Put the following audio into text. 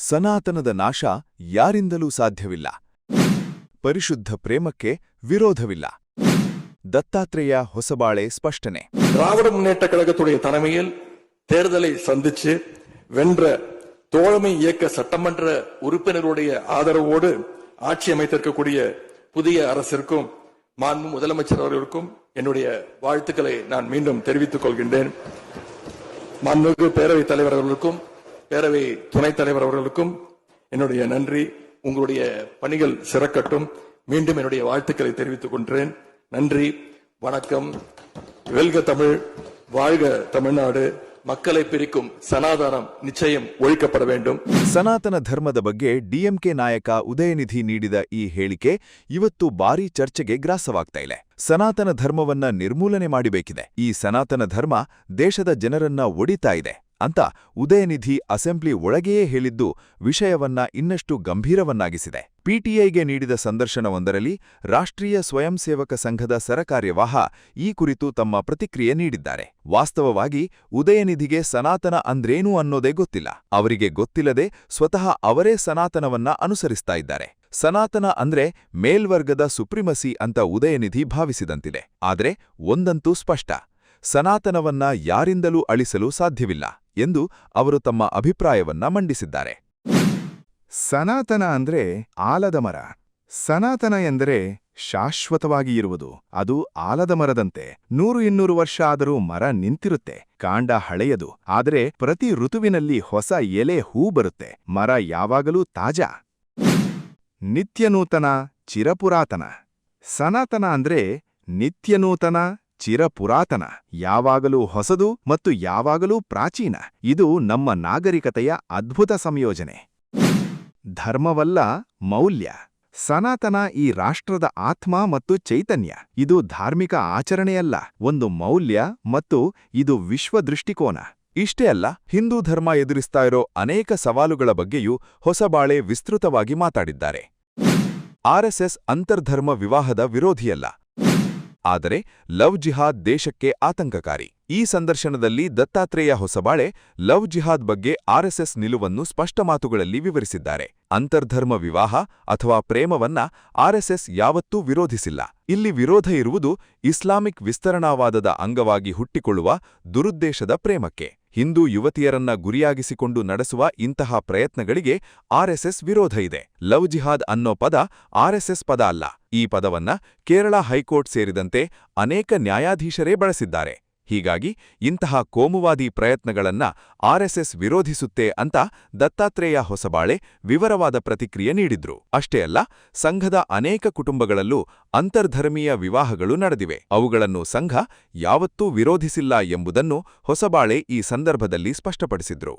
ಸನಾತನದ ನಾಶ ಯಾರಿಂದಲೂ ಸಾಧ್ಯವಿಲ್ಲ. ಪರಿಶುದ್ಧ ಪ್ರೇಮಕ್ಕೆ ವಿರೋಧವಿಲ್ಲ. தத்தாத்ரேயா ಹೊಸಬಾಳೆ ஸ்பஷ்டனே. திராவிட முன்னேற்ற கழகத்துடைய தலைமையில் தேர்தலை சந்திச்சு வென்ற தோழமை இயக்க சட்டமன்ற உறுப்பினருடைய ஆதரவோடு ஆட்சி அமைத்திருக்கக்கூடிய புதிய அரசிற்கும் மாண்பு முதலமைச்சர் அவர்களுக்கும் என்னுடைய வாழ்த்துக்களை நான் மீண்டும் தெரிவித்துக் கொள்கின்றேன். மாண்புமிகு பேரவைத் தலைவர் அவர்களுக்கும் பேரவை துணைத் தலைவர் அவர்களுக்கும் என்னுடைய நன்றி. உங்களுடைய பணிகள் சிறக்கட்டும். மீண்டும் என்னுடைய வாழ்த்துக்களை தெரிவித்துக் கொள்கிறேன். நன்றி, வணக்கம். வெல்க தமிழ், வாழ்க தமிழ்நாடு. ಮಕ್ಕಳೇ ಪಿರಿಕುಂ ಸನಾತನಂ ನಿಶ್ಚಯಂ ಒಳಿಕಪಡ வேண்டும். ಸನಾತನ ಧರ್ಮದ ಬಗ್ಗೆ ಡಿಎಂಕೆ ನಾಯಕ ಉದಯನಿಧಿ ನೀಡಿದ ಈ ಹೇಳಿಕೆ ಇವತ್ತು ಭಾರೀ ಚರ್ಚೆಗೆ ಗ್ರಾಸವಾಗ್ತಾ ಇದೆ. ಸನಾತನ ಧರ್ಮವನ್ನ ನಿರ್ಮೂಲನೆ ಮಾಡಬೇಕಿದೆ, ಈ ಸನಾತನ ಧರ್ಮ ದೇಶದ ಜನರನ್ನ ಒಡಿತಾ ಇದೆ ಅಂತ ಉದಯನಿಧಿ ಅಸೆಂಬ್ಲಿ ಒಳಗೆಯೇ ಹೇಳಿದ್ದು ವಿಷಯವನ್ನ ಇನ್ನಷ್ಟು ಗಂಭೀರವನ್ನಾಗಿಸಿದೆ. ಪಿಟಿಐಗೆ ನೀಡಿದ ಸಂದರ್ಶನವೊಂದರಲ್ಲಿ ರಾಷ್ಟ್ರೀಯ ಸ್ವಯಂ ಸೇವಕ ಸಂಘದ ಸರಕಾರ್ಯವಾಹ ಈ ಕುರಿತು ತಮ್ಮ ಪ್ರತಿಕ್ರಿಯೆ ನೀಡಿದ್ದಾರೆ. ವಾಸ್ತವವಾಗಿ ಉದಯನಿಧಿಗೆ ಸನಾತನ ಅಂದ್ರೇನು ಅನ್ನೋದೇ ಗೊತ್ತಿಲ್ಲ. ಅವರಿಗೆ ಗೊತ್ತಿಲ್ಲದೆ ಸ್ವತಃ ಅವರೇ ಸನಾತನವನ್ನ ಅನುಸರಿಸ್ತಾ ಇದ್ದಾರೆ. ಸನಾತನ ಅಂದ್ರೆ ಮೇಲ್ವರ್ಗದ ಸುಪ್ರಿಮಸಿ ಅಂತ ಉದಯನಿಧಿ ಭಾವಿಸಿದಂತಿದೆ. ಆದ್ರೆ ಒಂದಂತೂ ಸ್ಪಷ್ಟ, ಸನಾತನವನ್ನ ಯಾರಿಂದಲೂ ಅಳಿಸಲು ಸಾಧ್ಯವಿಲ್ಲ ಎಂದು ಅವರು ತಮ್ಮ ಅಭಿಪ್ರಾಯವನ್ನ ಮಂಡಿಸಿದ್ದಾರೆ. ಸನಾತನ ಅಂದ್ರೆ ಆಲದ ಮರ. ಸನಾತನ ಎಂದರೆ ಶಾಶ್ವತವಾಗಿ ಇರುವುದು. ಅದು ಆಲದ ಮರದಂತೆ 100-200 ವರ್ಷ ಆದರೂ ಮರ ನಿಂತಿರುತ್ತೆ. ಕಾಂಡ ಹಳೆಯದು, ಆದರೆ ಪ್ರತಿ ಋತುವಿನಲ್ಲಿ ಹೊಸ ಎಲೆ ಹೂ ಬರುತ್ತೆ. ಮರ ಯಾವಾಗಲೂ ತಾಜಾ, ನಿತ್ಯನೂತನ, ಚಿರಪುರಾತನ. ಸನಾತನ ಅಂದ್ರೆ ನಿತ್ಯನೂತನ, ಚಿರಪುರಾತನ, ಯಾವಾಗಲೂ ಹೊಸದು ಮತ್ತು ಯಾವಾಗಲೂ ಪ್ರಾಚೀನ. ಇದು ನಮ್ಮ ನಾಗರಿಕತೆಯ ಅದ್ಭುತ ಸಂಯೋಜನೆ. ಧರ್ಮವಲ್ಲ, ಮೌಲ್ಯ. ಸನಾತನ ಈ ರಾಷ್ಟ್ರದ ಆತ್ಮ ಮತ್ತು ಚೈತನ್ಯ. ಇದು ಧಾರ್ಮಿಕ ಆಚರಣೆಯಲ್ಲ, ಒಂದು ಮೌಲ್ಯ ಮತ್ತು ಇದು ವಿಶ್ವ ದೃಷ್ಟಿಕೋನ. ಇಷ್ಟೇ ಅಲ್ಲ, ಹಿಂದೂ ಧರ್ಮ ಎದುರಿಸ್ತಾ ಇರೋ ಅನೇಕ ಸವಾಲುಗಳ ಬಗ್ಗೆಯೂ ಹೊಸಬಾಳೆ ವಿಸ್ತೃತವಾಗಿ ಮಾತಾಡಿದ್ದಾರೆ. ಆರ್ಎಸ್ಎಸ್ ಅಂತರ್ಧರ್ಮ ವಿವಾಹದ ವಿರೋಧಿಯಲ್ಲ, ಆದರೆ ಲವ್ ಜಿಹಾದ್ ದೇಶಕ್ಕೆ ಆತಂಕಕಾರಿ. ಈ ಸಂದರ್ಶನದಲ್ಲಿ ದತ್ತಾತ್ರೇಯ ಹೊಸಬಾಳೆ ಲವ್ ಜಿಹಾದ್ ಬಗ್ಗೆ ಆರ್ಎಸ್ಎಸ್ ನಿಲುವನ್ನು ಸ್ಪಷ್ಟ ಮಾತುಗಳಲ್ಲಿ ವಿವರಿಸಿದ್ದಾರೆ. ಅಂತರ್ಧರ್ಮ ವಿವಾಹ ಅಥವಾ ಪ್ರೇಮವನ್ನ ಆರ್ಎಸ್ಎಸ್ ಯಾವತ್ತೂ ವಿರೋಧಿಸಿಲ್ಲ. ಇಲ್ಲಿ ವಿರೋಧ ಇರುವುದು ಇಸ್ಲಾಮಿಕ್ ವಿಸ್ತರಣಾವಾದದ ಅಂಗವಾಗಿ ಹುಟ್ಟಿಕೊಳ್ಳುವ ದುರುದ್ದೇಶದ ಪ್ರೇಮಕ್ಕೆ. ಹಿಂದೂ ಯುವತಿಯರನ್ನ ಗುರಿಯಾಗಿಸಿಕೊಂಡು ನಡೆಸುವ ಇಂತಹ ಪ್ರಯತ್ನಗಳಿಗೆ ಆರ್ಎಸ್ಎಸ್ ವಿರೋಧ ಇದೆ. ಲವ್ ಜಿಹಾದ್ ಅನ್ನೋ ಪದ ಆರ್ಎಸ್ಎಸ್ ಪದ ಅಲ್ಲ. ಈ ಪದವನ್ನ ಕೇರಳ ಹೈಕೋರ್ಟ್ ಸೇರಿದಂತೆ ಅನೇಕ ನ್ಯಾಯಾಧೀಶರೇ ಬಳಸಿದ್ದಾರೆ. ಹೀಗಾಗಿ ಇಂತಹ ಕೋಮುವಾದಿ ಪ್ರಯತ್ನಗಳನ್ನ ಆರ್ಎಸ್ಎಸ್ ವಿರೋಧಿಸುತ್ತೆ ಅಂತ ದತ್ತಾತ್ರೇಯ ಹೊಸಬಾಳೆ ವಿವರವಾದ ಪ್ರತಿಕ್ರಿಯೆ ನೀಡಿದ್ರು. ಅಷ್ಟೇ ಅಲ್ಲ, ಸಂಘದ ಅನೇಕ ಕುಟುಂಬಗಳಲ್ಲೂ ಅಂತರ್ಧರ್ಮೀಯ ವಿವಾಹಗಳು ನಡೆದಿವೆ. ಅವುಗಳನ್ನು ಸಂಘ ಯಾವತ್ತೂ ವಿರೋಧಿಸಿಲ್ಲ ಎಂಬುದನ್ನು ಹೊಸಬಾಳೆ ಈ ಸಂದರ್ಭದಲ್ಲಿ ಸ್ಪಷ್ಟಪಡಿಸಿದ್ರು.